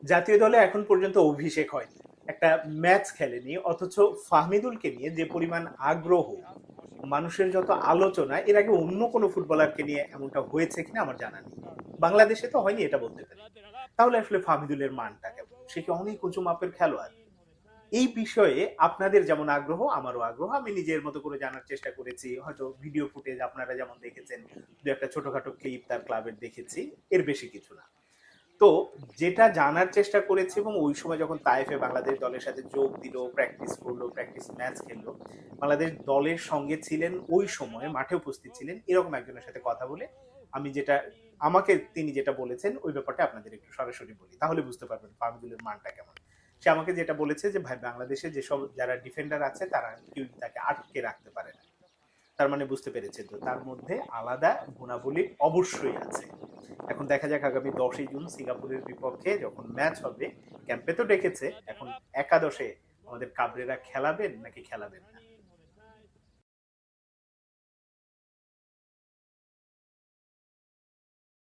জাতীয় দলে এখন পর্যন্ত অভিষেক হয়নি, একটা ম্যাচ খেলেনি, অথচ ফাহমিদুলকে নিয়ে যে পরিমাণ আগ্রহ, মানুষের যত আলোচনা, এর আগে অন্য কোনো ফুটবলারকে নিয়ে এমনটা হয়েছে কিনা আমার জানা নেই। বাংলাদেশে তো হয়নি এটা বলতে পারি। তাহলে আসলে ফাহমিদুলের মানটা কেমন? সে কি অনেক উঁচু মাপের খেলোয়াড়? এই বিষয়ে আপনাদের যেমন আগ্রহ, আমারও আগ্রহ। আমি নিজের মতো করে জানার চেষ্টা করেছি। হয়তো ভিডিও ফুটেজ আপনারা যেমন দেখেছেন, দু একটা ছোটখাটো ক্লিপ তার ক্লাবের দেখেছি, এর বেশি কিছু না। তো যেটা জানার চেষ্টা করেছি, এবং ওই সময় যখন তাইফে বাংলাদেশ দলের সাথে যোগ দিল, প্র্যাকটিস করলো, প্র্যাকটিস ম্যাচ খেললো, বাংলাদেশ দলের সঙ্গে ছিলেন, ওই সময় মাঠে উপস্থিত ছিলেন এরকম একজনের সাথে কথা বলে আমি যেটা, আমাকে তিনি যেটা বলেছেন ওই ব্যাপারটা আপনাদের একটু সরাসরি বলি, তাহলে বুঝতে পারবেন ফাহমিদুলের মানটা কেমন। সে আমাকে যেটা বলেছে যে ভাই, বাংলাদেশে যেসব যারা ডিফেন্ডার আছে তারা কেউ তাকে আটকে রাখতে পারে না। তার মানে বুঝতে পেরেছেন তো, তার মধ্যে আলাদা গুণাবলী অবশ্যই আছে। এখন দেখা যাক আগামী 10ই জুন সিঙ্গাপুরের বিপক্ষে যখন ম্যাচ হবে, ক্যাম্পে তো ডেকেছে, এখন একাদশে আমাদের কাবরেরা খেলাবেন নাকি খেলাবেন না।